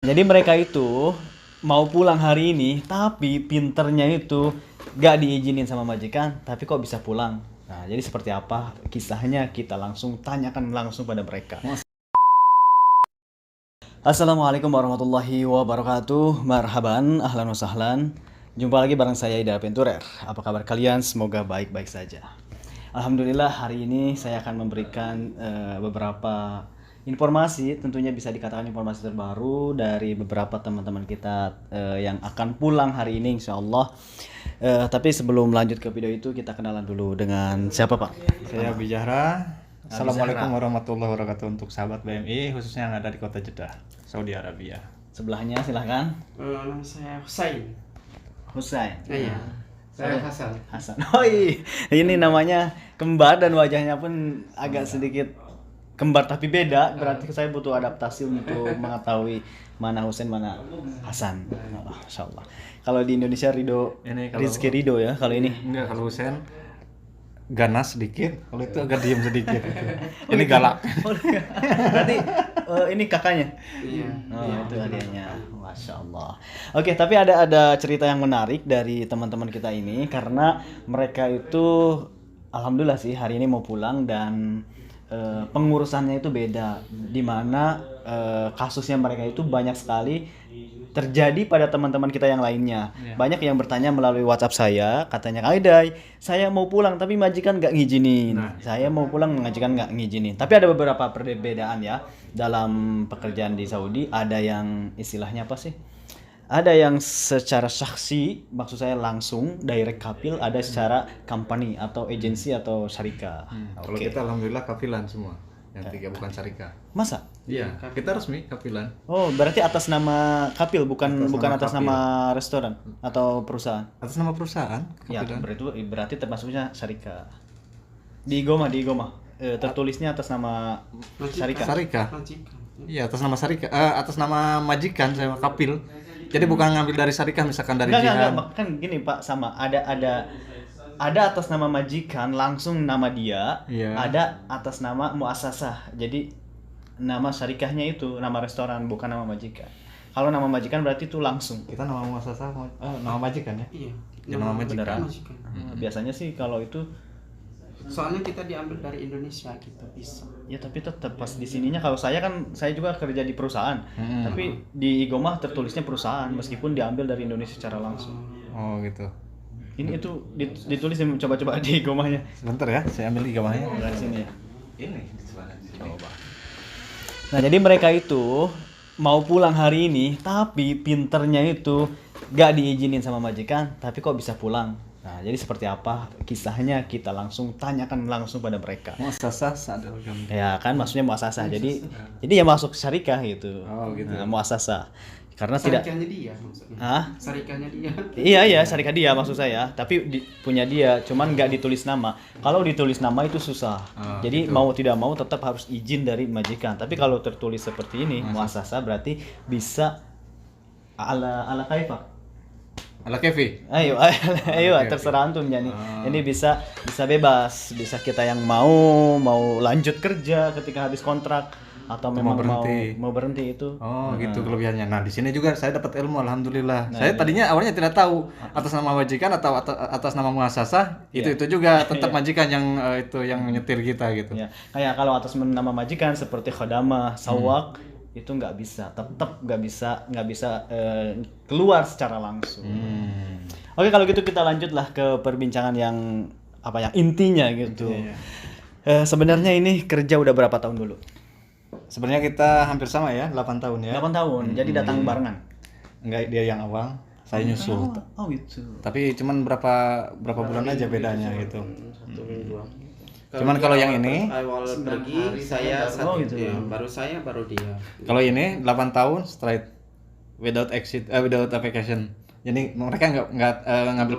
Jadi mereka itu mau pulang hari ini, tapi pinternya itu gak diizinin sama majikan, tapi kok bisa pulang. Nah, jadi seperti apa kisahnya, kita langsung tanyakan langsung pada mereka. Assalamualaikum warahmatullahi wabarakatuh. Marhaban, ahlan wa sahlan. Jumpa lagi bareng saya Ida Aventurer. Apa kabar kalian? Semoga baik-baik saja. Alhamdulillah, hari ini saya akan memberikan beberapa informasi, tentunya bisa dikatakan informasi terbaru dari beberapa teman-teman kita yang akan pulang hari ini insya Allah. Tapi sebelum lanjut ke video itu, kita kenalan dulu dengan siapa Pak? Saya Bijahra. Assalamualaikum warahmatullahi wabarakatuh untuk sahabat BMI, khususnya yang ada di kota Jeddah, Saudi Arabia. Sebelahnya silahkan. Nama saya Husain. Husain. Iya. Saya Hasan. Hasan. Oh iya, ini namanya kembar dan wajahnya pun agak sedikit kembar tapi beda. Berarti saya butuh adaptasi untuk mengetahui mana Husain mana Hasan. Oh, Masya Allah. Kalau di Indonesia Rido, Ini kalau- Rizky Rido ya. Kalau ini Enggak, kalau Husain ganas sedikit, kalau itu agak diem sedikit. Ini galak. berarti ini kakaknya. Iya. Oh, itu adanya. Masya Allah. Oke, tapi ada cerita yang menarik dari teman-teman kita ini karena mereka itu alhamdulillah sih hari ini mau pulang dan pengurusannya itu beda. Di mana kasusnya mereka itu banyak sekali terjadi pada teman-teman kita yang lainnya. Banyak yang bertanya melalui WhatsApp saya, katanya, "Aidai, saya mau pulang tapi majikan nggak ngizinin. Saya mau pulang, majikan nggak ngizinin." Tapi ada beberapa perbedaan ya dalam pekerjaan di Saudi. Ada yang istilahnya apa sih? Ada yang secara saksi, maksud saya langsung direct kapil, ada secara company atau agensi atau syarika. Kalau kita alhamdulillah kafilan semua. Yang tiga bukan syarika. Masa? Iya, kita resmi kafilan. Oh, berarti atas nama kapil bukan atas kapil. nama restoran atau perusahaan. Atas nama perusahaan Ya, kafilan. berarti termasuknya syarika. Di Igoma tertulisnya atas nama syarika. Syarika. Majikan. Iya, atas nama syarika. Atas nama majikan saya kapil. Jadi bukan ngambil dari syarikah, misalkan dari Enggak, jihad. kan gini Pak, sama ada atas nama majikan langsung nama dia, Iya. ada atas nama muasasah. Jadi nama syarikahnya itu nama restoran bukan nama majikan. Kalau nama majikan berarti itu langsung. Kita nama muasasah, nama majikan ya. Iya. Ya, nama majikan. Beneran? Majikan. Biasanya sih kalau itu Soalnya kita diambil dari Indonesia gitu bisa. ya, tapi tetap pas di sininya, kalau saya juga kerja di perusahaan. Tapi di Igomah tertulisnya perusahaan meskipun diambil dari Indonesia secara langsung. Oh gitu. Ini itu ditulis coba-coba di Igomahnya. Sebentar ya, saya ambil igamahnya. Dari sini ya. Ini di sebelah sini. Coba. Nah, jadi mereka itu mau pulang hari ini, tapi pinternya itu gak diizinin sama majikan, tapi kok bisa pulang. Nah, jadi seperti apa kisahnya, kita langsung tanyakan langsung pada mereka. Muasasah Sadar Gambi. Ya kan, maksudnya muasasah. Jadi ya masuk syarikah gitu. Oh, gitu. Nah, muasasah. Karena tidak Sarikahnya dia maksudnya. Hah? Sarikahnya dia. Iya, syarikah dia maksud saya, tapi punya dia, cuman nggak ditulis nama. Kalau ditulis nama itu susah. Jadi mau tidak mau tetap harus izin dari majikan. Tapi kalau tertulis seperti ini, muasasah berarti bisa ala kaifa. Ala Kevi. Ayo, terserah antum jadi. Ini bisa bebas, bisa kita yang mau lanjut kerja ketika habis kontrak atau memang mau berhenti itu. Oh, gitu kelebihannya. Nah, di sini juga saya dapat ilmu alhamdulillah. Saya tadinya awalnya tidak tahu atas nama majikan atau atas nama muasasah, itu juga tetap majikan yang itu yang nyetir kita gitu. Ya, kayak kalau atas nama majikan seperti khodamah, sawak itu nggak bisa, tetap nggak bisa keluar secara langsung. Oke, kalau gitu kita lanjutlah ke perbincangan yang intinya gitu. Sebenarnya ini kerja udah berapa tahun dulu? Sebenarnya kita hampir sama ya, 8 tahun ya. 8 tahun, jadi datang barengan. Enggak, dia yang awal, saya nyusul. Oh gitu. Tapi cuman berapa bulan aja bedanya gitu. Cuman kalau yang ini, awal pergi saya Oh, satu gitu. ya, baru dia. kalau ini 8 tahun straight without vacation. Jadi mereka nggak ngambil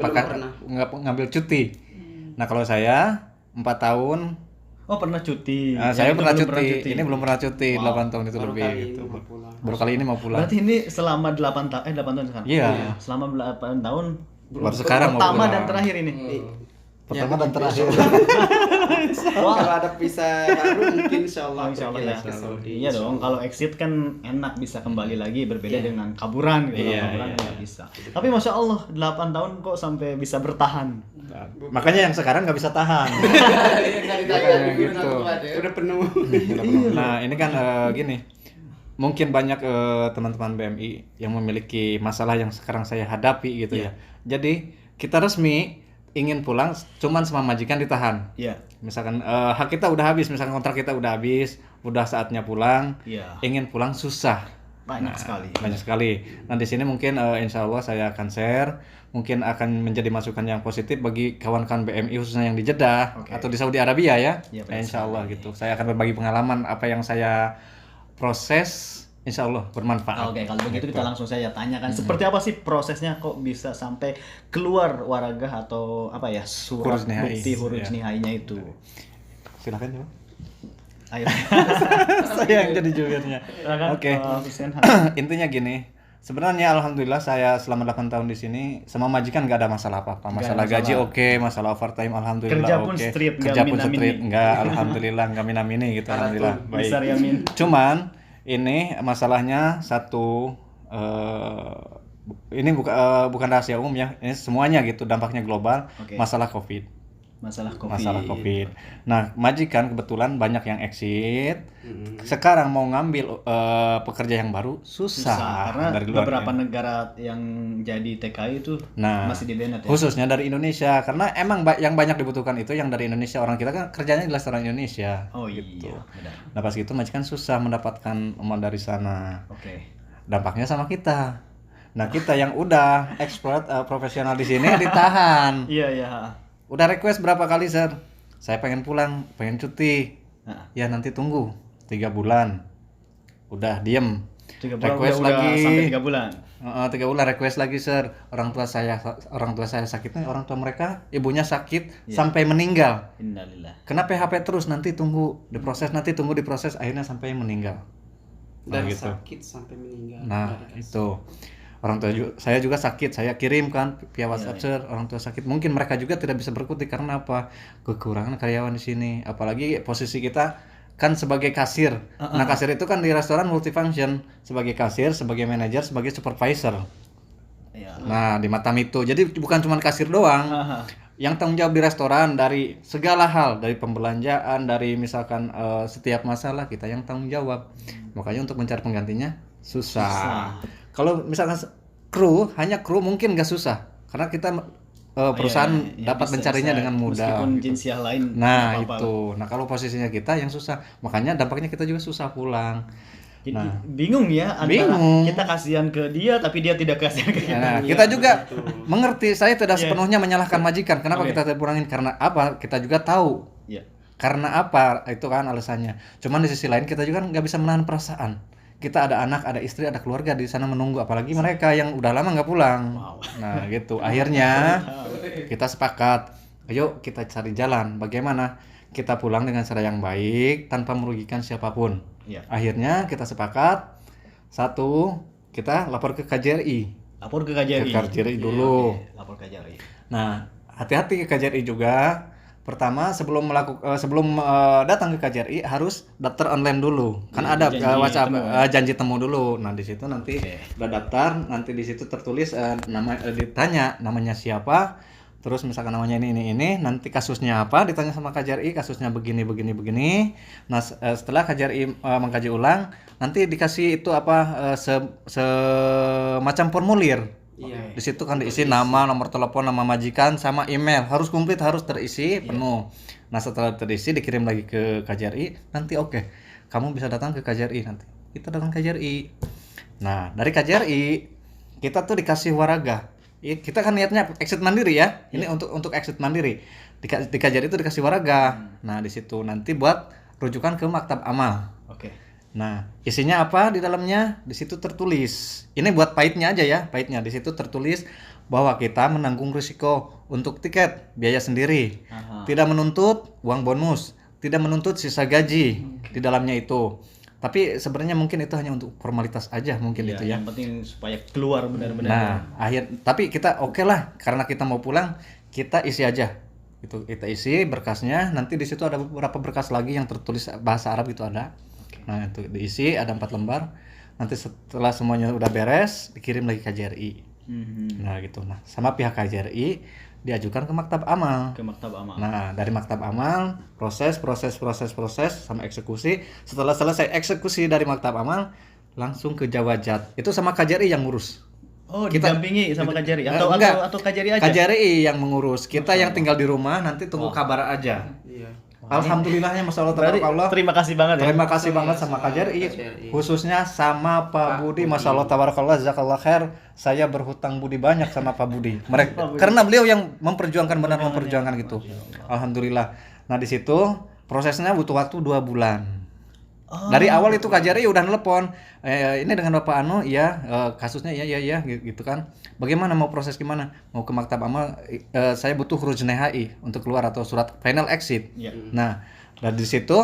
ngambil cuti. Nah, kalau saya 4 tahun. Oh, pernah cuti. Saya Yang itu pernah belum cuti. Ini belum pernah cuti. 8 tahun itu Baru lebih kali gitu. ini mau pulang. Baru kali ini mau pulang. Berarti ini selama 8 tahun sekarang. Iya. Selama 8 tahun Baru sekarang mau pertama pulang. dan terakhir ini. Pertama dan terakhir. Wah. Kalau ada visa baru mungkin insyaallah Insya Allah pergi ya. lah ke Saudi. Iya dong, kalau exit kan enak bisa kembali lagi, berbeda dengan kaburan gitu. Iya, Kaburan iya. nggak bisa. Tapi masya Allah 8 tahun kok sampai bisa bertahan. Makanya yang sekarang nggak bisa tahan. Gitu. Udah penuh. Nah, ini kan gini. Mungkin banyak teman-teman BMI yang memiliki masalah yang sekarang saya hadapi gitu ya. Jadi, kita resmi ingin pulang cuman sama majikan ditahan. Iya. Misalkan hak kita udah habis, misalkan kontrak kita udah habis, udah saatnya pulang. Iya. Ingin pulang susah. Banyak sekali. Banyak sekali. Nah, di sini mungkin insya Allah saya akan share, mungkin akan menjadi masukan yang positif bagi kawan-kawan BMI khususnya yang di Jeddah Oke. atau di Saudi Arabia ya. Iya, Ya, insya Allah sekali. gitu. Saya akan berbagi pengalaman apa yang saya proses, insya Allah bermanfaat. Oke, kalau begitu kita langsung saja tanyakan seperti apa sih prosesnya kok bisa sampai keluar waragah atau apa ya surat Huruf nihai. bukti huruf Ya. nihainya itu. Silakan coba. Ayo. Saya yang jadi jubirnya. Silakan, Oke. Hussein. Intinya gini. Sebenarnya alhamdulillah saya selama 8 tahun di sini sama majikan nggak ada masalah apa-apa. Masalah Nggak ada gaji masalah. oke, masalah overtime alhamdulillah Kerja oke. pun strip, nggak Kerja pun minamini. strip enggak, alhamdulillah enggak minamini gitu alhamdulillah. Baik. Besar Yamin. Cuman ini masalahnya satu ini bukan rahasia umum ya. Ini semuanya gitu dampaknya global, Oke. masalah Covid. Masalah COVID. Masalah Covid. Nah, majikan kebetulan banyak yang exit. Sekarang mau ngambil pekerja yang baru susah, Karena dari luar. beberapa negara yang jadi TKI itu Nah, masih di banned ya. khususnya dari Indonesia karena emang yang banyak dibutuhkan itu yang dari Indonesia. Orang kita kan kerjanya jelas orang Indonesia. Oh iya, benar. Nah, pas gitu majikan susah mendapatkan modal dari sana. Oke. Dampaknya sama kita. Nah, kita yang udah expert profesional di sini ditahan. Iya, iya. Udah request berapa kali, Sir? Saya pengen pulang, pengen cuti. Nah, Ya nanti tunggu 3 bulan. Udah diem. 3 bulan Request udah lagi. sampai 3 bulan. 3 bulan request lagi, Sir. Orang tua saya sakitnya, orang tua mereka ibunya sakit sampai meninggal. Innalillah. Kena PHP terus, nanti tunggu diproses, akhirnya sampai meninggal. Dari gitu. sakit sampai meninggal. Nah, itu. Orang tua saya juga sakit, saya kirim kan via WhatsApp, Sir, orang tua sakit. Mungkin mereka juga tidak bisa berkutik karena apa? Kekurangan karyawan di sini. Apalagi posisi kita kan sebagai kasir. Nah, kasir itu kan di restoran multifunction, sebagai kasir, sebagai manajer, sebagai supervisor. Iya. Nah, di Matam itu. Jadi bukan cuma kasir doang. Yang tanggung jawab di restoran dari segala hal, dari pembelanjaan, dari misalkan setiap masalah kita yang tanggung jawab. Makanya untuk mencari penggantinya susah. Kalau misalkan hanya kru mungkin nggak susah karena kita perusahaan Iya, dapat bisa, mencarinya bisa. dengan mudah. Meskipun jinsiah lain. Nah, nggak apa-apa. itu. Nah, kalau posisinya kita yang susah, makanya dampaknya kita juga susah pulang. Jadi bingung ya antara Bingung. kita kasihan ke dia tapi dia tidak kasihan ke kita. Nah, kita juga mengerti, saya tidak sepenuhnya menyalahkan majikan. Kenapa Oke. kita terpulangin? Karena apa? Kita juga tahu. Iya. Karena apa? Itu kan alasannya. Cuman di sisi lain kita juga nggak bisa menahan perasaan. Kita ada anak, ada istri, ada keluarga di sana menunggu. Apalagi mereka yang udah lama nggak pulang. Wow. Nah, gitu. Akhirnya kita sepakat. Ayo kita cari jalan. Bagaimana kita pulang dengan cara yang baik tanpa merugikan siapapun. Iya. Akhirnya kita sepakat. Satu, kita lapor ke KJRI. Lapor ke KJRI. Ke KJRI dulu. Oke, lapor ke KJRI. Nah, hati-hati ke KJRI juga. Pertama, sebelum datang ke KJRI harus daftar online dulu. Kan ada janji WhatsApp temu. janji temu dulu. Nah, di situ nanti udah daftar, nanti di situ tertulis ditanya namanya siapa. Terus misalkan namanya ini, nanti kasusnya apa, ditanya sama KJRI, kasusnya begini. Nah, setelah KJRI mengkaji ulang, nanti dikasih itu semacam formulir. Iya. Di situ kan diisi nama, nomor telepon, nama majikan, sama email. Harus komplit, harus terisi penuh. Nah, setelah terisi dikirim lagi ke KJRI, nanti oke. Kamu bisa datang ke KJRI nanti. Kita datang ke KJRI. Nah, dari KJRI kita tuh dikasih waraga. Kita kan niatnya exit mandiri ya. Ini untuk exit mandiri. Di KJRI itu dikasih waraga. Nah, di situ nanti buat rujukan ke maktab amal. Oke. Nah, isinya apa di dalamnya? Di situ tertulis. Ini buat pahitnya aja ya, pahitnya. Di situ tertulis bahwa kita menanggung risiko untuk tiket, biaya sendiri. Tidak menuntut uang bonus, tidak menuntut sisa gaji di dalamnya itu. Tapi sebenarnya mungkin itu hanya untuk formalitas aja mungkin itu ya. Yang penting supaya keluar benar-benar. Nah, tapi kita oke lah karena kita mau pulang, kita isi aja Itu kita isi berkasnya, nanti di situ ada beberapa berkas lagi yang tertulis bahasa Arab itu ada. Nah, itu diisi ada 4 lembar. Nanti setelah semuanya udah beres, dikirim lagi ke KJRI. Nah, gitu. Nah, sama pihak KJRI diajukan ke Maktab Amal. Ke Maktab Amal. Nah, dari Maktab Amal, proses sama eksekusi. Setelah selesai eksekusi dari Maktab Amal, langsung ke Jawajat. Itu sama KJRI yang ngurus. Oh, didampingi sama KJRI atau enggak. atau KJRI aja? KJRI yang mengurus. Kita yang tinggal di rumah nanti tunggu kabar aja. Iya. Alhamdulillahnya Masya Allah, Berarti tabarakallah. terima kasih banget ya. Terima kasih banget sama KJRI, khususnya sama Pak Budi. Masya Allah, tabarakallah, jazakallah khair. Saya berhutang budi banyak sama Pak Budi. Karena beliau yang memperjuangkan, benar memperjuangkan gitu. Alhamdulillah. Nah, di situ prosesnya butuh waktu 2 bulan. Dari awal itu KJRI udah nelpon, ini dengan Bapak Anu, ya kasusnya ya gitu kan. Bagaimana mau proses gimana? Mau ke Maktab Amal, saya butuh huruf NHI untuk keluar atau surat final exit. Iya. Nah, dari situ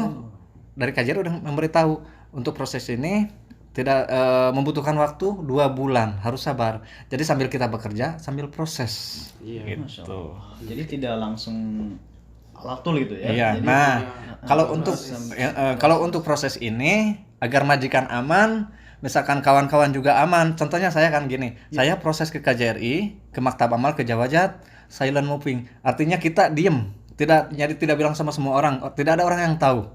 dari KJRI udah memberitahu untuk proses ini tidak membutuhkan waktu 2 bulan, harus sabar. Jadi sambil kita bekerja, sambil proses. Iya. Masya Gitu. Allah. Jadi tidak langsung alatul gitu ya. Iya. Jadi, Nah, kalau proses kalau untuk proses ini agar majikan aman, misalkan kawan-kawan juga aman. Contohnya saya kan gini, saya proses ke KJRI, ke Maktab Amal, ke Jawajat, silent moving. Artinya kita diem, tidak bilang sama semua orang, tidak ada orang yang tahu.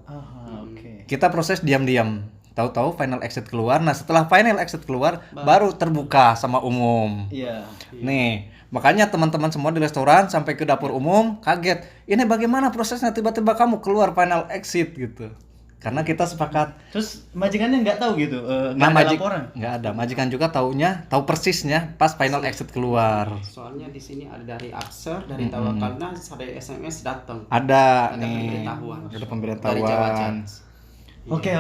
oke. Kita proses diam-diam. Tahu-tahu final exit keluar. Nah, setelah final exit keluar, baru terbuka sama umum. Iya. Nih, makanya teman-teman semua di restoran sampai ke dapur umum kaget. Ini bagaimana prosesnya tiba-tiba kamu keluar final exit gitu. Karena kita sepakat. Terus majikannya nggak tahu gitu, nggak ada laporan. Nggak ada. Majikan juga tahu persisnya pas final exit keluar. Soalnya di sini ada dari Akser, dari Tawakalna, dari SMS datang. Ada nih. pemberitahuan. Ada Dari pemberitahuan. Jawajat. Oke.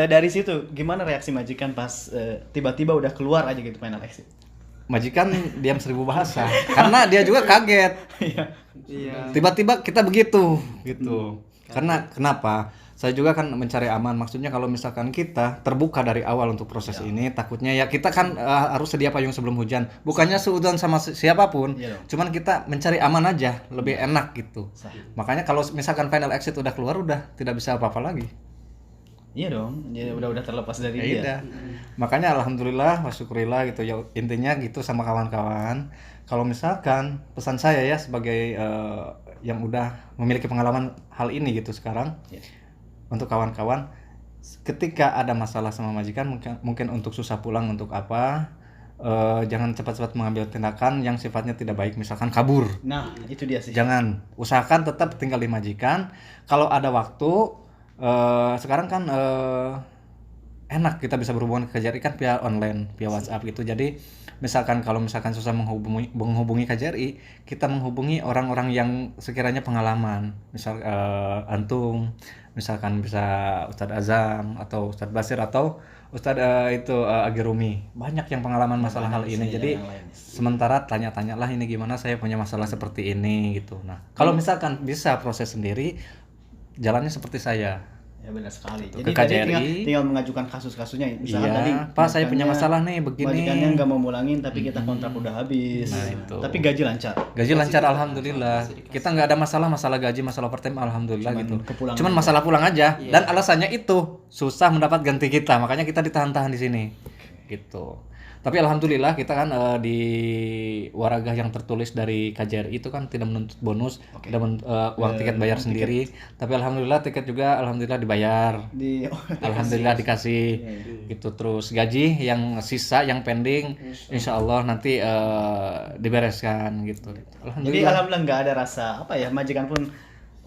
Dari situ gimana reaksi majikan pas tiba-tiba udah keluar aja gitu final exit? Majikan diam 1000 bahasa. Karena dia juga kaget. Iya. Tiba-tiba kita begitu gitu. Karena kenapa? Saya juga kan mencari aman. Maksudnya kalau misalkan kita terbuka dari awal untuk proses ini, takutnya ya kita kan harus sedia payung sebelum hujan. Bukannya seudon sama siapapun, Iya dong. cuman kita mencari aman aja, lebih enak gitu. Makanya kalau misalkan final exit udah keluar, udah tidak bisa apa-apa lagi. Iya dong, jadi udah terlepas dari Ya dia. udah. Makanya alhamdulillah, wasyukurillah gitu ya, intinya gitu sama kawan-kawan. Kalau misalkan pesan saya ya sebagai yang udah memiliki pengalaman hal ini gitu sekarang, untuk kawan-kawan, ketika ada masalah sama majikan, mungkin untuk susah pulang untuk apa, jangan cepat-cepat mengambil tindakan yang sifatnya tidak baik, misalkan kabur. Nah, itu dia sih. Jangan, usahakan tetap tinggal di majikan. Kalau ada waktu, sekarang kan enak kita bisa berhubungan ke KJRI kan via online, via WhatsApp gitu. Jadi kalau misalkan susah menghubungi KJRI, kita menghubungi orang-orang yang sekiranya pengalaman. Misal antum, misalkan bisa Ustadz Azam atau Ustadz Basir atau Ustadz Agi Rumi. Banyak yang pengalaman masalah hal ini. Jadi sementara tanya-tanyalah ini gimana, saya punya masalah seperti ini gitu. Nah, kalau misalkan bisa proses sendiri, jalannya seperti saya. Ya benar sekali. Ke Jadi tadi KJRI. tinggal mengajukan kasus-kasusnya. Misalkan Iya, tadi Pak saya punya majikannya- masalah nih begini. Majikannya nggak mau mulangin tapi kita kontrak udah habis. Nah, itu. Tapi gaji lancar. Gaji lancar alhamdulillah. Kita nggak ada masalah gaji, masalah overtime alhamdulillah Cuman gitu. kepulangan Cuman aja. masalah pulang aja. Dan alasannya itu susah mendapat ganti kita, makanya kita ditahan-tahan di sini. Gitu. Tapi alhamdulillah kita kan di waragah yang tertulis dari KJRI itu kan tidak menuntut bonus, tidak uang tiket bayar sendiri. Tapi alhamdulillah tiket juga alhamdulillah dibayar. Alhamdulillah dikasih gitu. Terus gaji yang sisa yang pending insya Allah nanti dibereskan gitu. Jadi alhamdulillah nggak ada rasa apa ya, majikan pun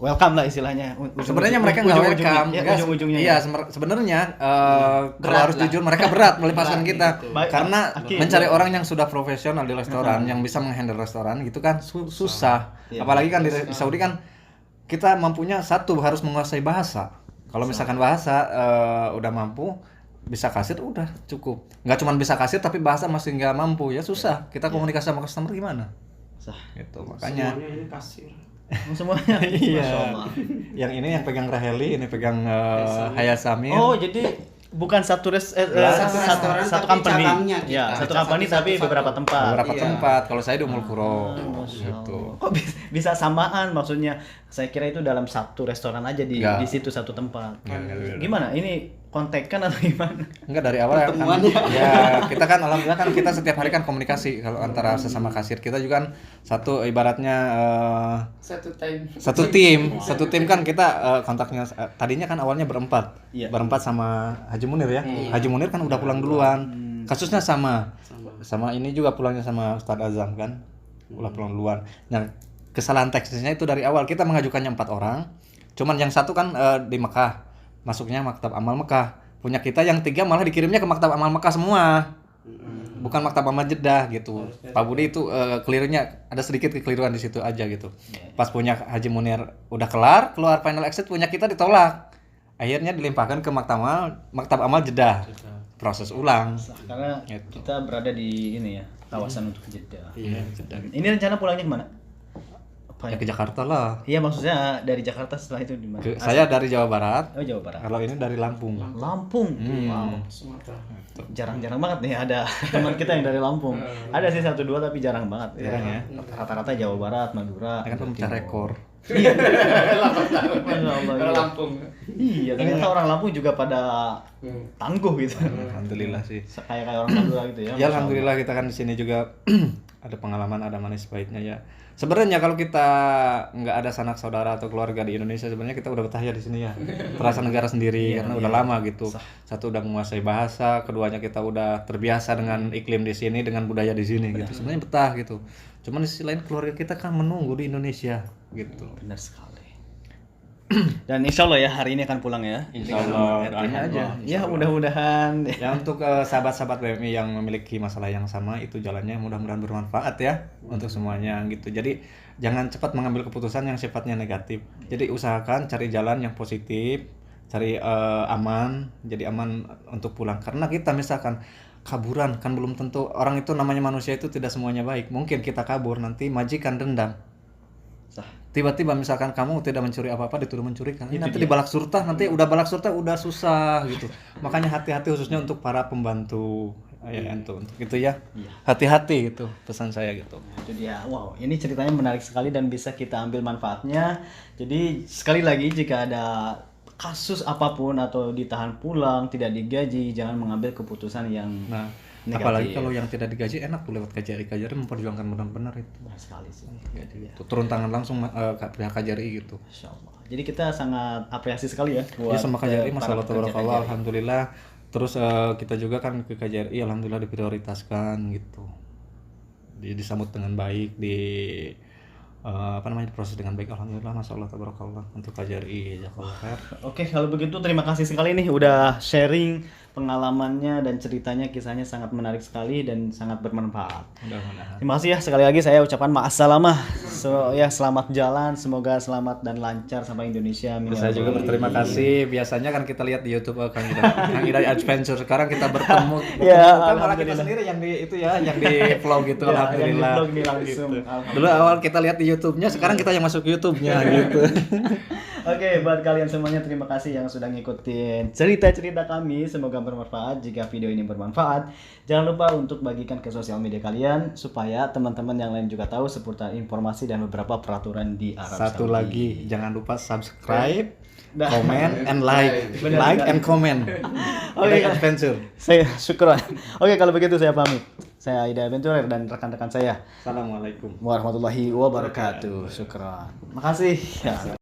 welcome lah istilahnya. Sebenarnya mereka nggak welcome. Ya, ujung-ujungnya. Iya, sebenarnya kalau harus jujur mereka berat melepaskan kita. Karena mencari orang yang sudah profesional di restoran, yang bisa menghandle restoran gitu kan susah. Apalagi kan di Saudi kan kita mampunya satu harus menguasai bahasa. Kalau misalkan bahasa udah mampu, bisa kasir udah cukup. Nggak cuma bisa kasir tapi bahasa masih nggak mampu ya susah. Kita komunikasi sama customer gimana? Sah. Gitu makanya. Semuanya ini kasir. Semuanya. Iya. Masya Allah. Yang ini yang pegang Raheli, ini pegang Hayasami. Oh, jadi bukan satu Satu restoran satu tapi company. cabangnya kita. Ya, satu company tapi beberapa tempat. Beberapa Iya. tempat. Kalau saya di Ummul Qura Masya gitu. Allah. Kok bisa samaan maksudnya? Saya kira itu dalam satu restoran aja di Enggak. situ satu tempat. Enggak. Gimana? Ini kontekan atau gimana? Enggak, dari awal ya kan. Pertemuannya. Ya, kita kan alhamdulillah kan kita setiap hari kan komunikasi kalau antara sesama kasir. Kita juga kan satu ibaratnya satu tim kan kita kontaknya tadinya kan awalnya berempat. Iya. Berempat sama Haji Munir ya. Haji Munir kan udah pulang duluan. Kasusnya sama. Sama ini juga pulangnya sama Ustadz Azam kan. Udah pulang duluan. Nah, kesalahan teknisnya itu dari awal kita mengajukannya 4 orang. Cuman yang satu kan di Mekah. Masuknya Maktab Amal Mekah. Punya kita yang 3 malah dikirimnya ke Maktab Amal Mekah semua. Bukan Maktab Amal Jeddah gitu. Pak Budi itu kelirunya ada sedikit kekeliruan di situ aja gitu. Pas punya Haji Munir udah keluar final exit punya kita ditolak. Akhirnya dilimpahkan ke Maktab Amal Jeddah. Proses ulang. Karena Gitu. kita berada di ini ya, kawasan untuk Jeddah. Iya, Jeddah. Ini rencana pulangnya kemana? Apa Ya ya? ke Jakarta lah. Iya, maksudnya dari Jakarta setelah itu di mana? Saya dari Jawa Barat. Oh, Jawa Barat. Kalau ini dari Lampung. Lampung. Wow. Sumatera. Jarang-jarang banget nih ada teman kita yang dari Lampung. Ada sih 1 2 tapi jarang banget. Jarang ya. Rata-rata Jawa Barat, Madura. Ini kan pemecah rekor. Masya Allah. Iya. Lampung. Iya, ternyata orang Lampung juga pada tangguh gitu. Alhamdulillah sih. Kayak orang Madura gitu ya. Ya alhamdulillah kita kan di sini juga ada pengalaman, ada manis pahitnya ya. Sebenarnya kalau kita nggak ada sanak saudara atau keluarga di Indonesia sebenarnya kita udah betah ya di sini ya. Terasa negara sendiri karena udah lama gitu. Satu udah menguasai bahasa, keduanya kita udah terbiasa dengan iklim di sini, dengan budaya di sini gitu. Sebenarnya betah gitu. Cuman di sisi lain keluarga kita kan menunggu di Indonesia gitu. Benar sekali. Dan insya Allah ya hari ini akan pulang ya. Insya Allah, doanya aja. Ya mudah-mudahan. Ya untuk sahabat-sahabat BMI yang memiliki masalah yang sama itu jalannya mudah-mudahan bermanfaat ya untuk semuanya gitu. Jadi jangan cepat mengambil keputusan yang sifatnya negatif. Jadi usahakan cari jalan yang positif, cari aman, jadi aman untuk pulang. Karena kita misalkan kaburan kan belum tentu orang itu namanya manusia itu tidak semuanya baik. Mungkin kita kabur nanti majikan dendam. Tiba-tiba misalkan kamu tidak mencuri apa-apa dituduh mencuri kan nanti dibalak surta nanti udah balak surta udah susah gitu. Makanya hati-hati khususnya untuk para pembantu ya untuk gitu ya. Hati-hati gitu pesan saya gitu. Itu dia. Wow, ini ceritanya menarik sekali dan bisa kita ambil manfaatnya. Jadi sekali lagi jika ada kasus apapun atau ditahan pulang, tidak digaji, jangan mengambil keputusan yang Nah, negatif. apalagi kalau yang tidak digaji enak tuh lewat KJRI memperjuangkan benar-benar itu. Benar sekali sih. Tuh, turun tangan langsung ke pihak KJRI gitu. Masya Allah. Jadi kita sangat apresiasi sekali ya Ya sama KJRI para masalah pekerja tabarakallah KJRI. alhamdulillah. Terus kita juga kan ke KJRI alhamdulillah diprioritaskan gitu. Disambut dengan baik proses dengan baik alhamdulillah masyaallah tabarakallah untuk KJRI jazakallahu khair. Oke, kalau begitu terima kasih sekali nih udah sharing pengalamannya dan ceritanya, kisahnya sangat menarik sekali dan sangat bermanfaat. Mudah-mudahan. Terima kasih ya sekali lagi saya ucapkan ma'assalamah. Ya selamat jalan, semoga selamat dan lancar sampai Indonesia. Amin. Saya juga berterima kasih. Biasanya kan kita lihat di YouTube Kang Ida Adventure. Sekarang kita bertemu. Ya, Bukan malah kita sendiri yang di itu ya, yang di vlog gitu Ya, alhamdulillah. yang di vlog nih langsung. Alhamdulillah. Dulu awal kita lihat di YouTube-nya, sekarang kita yang masuk YouTube-nya gitu. Oke, buat kalian semuanya terima kasih yang sudah ngikutin cerita-cerita kami. Semoga bermanfaat. Jika video ini bermanfaat, jangan lupa untuk bagikan ke sosial media kalian supaya teman-teman yang lain juga tahu seputar informasi dan beberapa peraturan di Arab Satu Saudi. lagi, jangan lupa subscribe, Nah. comment, and like. Benar Like sekali. and comment. Oke, Ida Adventure. Saya syukron. Oke, kalau begitu saya pamit. Saya Ida Adventurer dan rekan-rekan saya. Assalamualaikum. Warahmatullahi wabarakatuh. Syukron. Makasih. Ya.